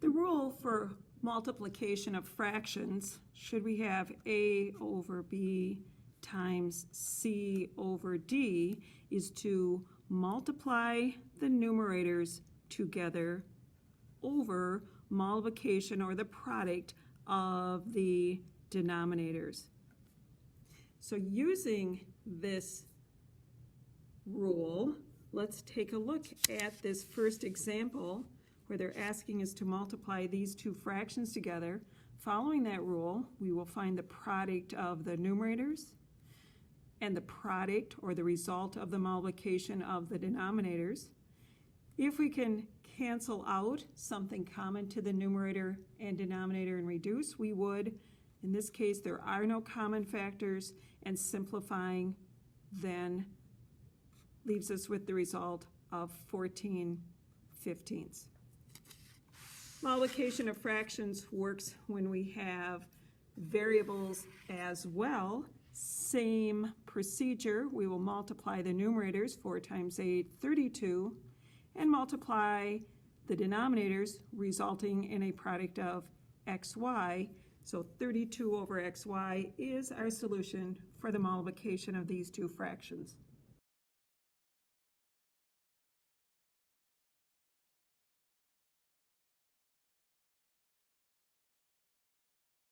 The rule for multiplication of fractions, should we have a over b times c over d, is to multiply the numerators together over multiplication or the product of the denominators. So using this rule, let's take a look at this first example where they're asking us to multiply these two fractions together. Following that rule, we will find the product of the numerators and the product or the result of the multiplication of the denominators. If we can cancel out something common to the numerator and denominator and reduce, we would. In this case, there are no common factors, and simplifying then leaves us with the result of 14/15. Multiplication of fractions works when we have variables as well. Same procedure. We will multiply the numerators, 4 times 8, 32, and multiply the denominators, resulting in a product of xy. So 32 over xy is our solution for the multiplication of these two fractions.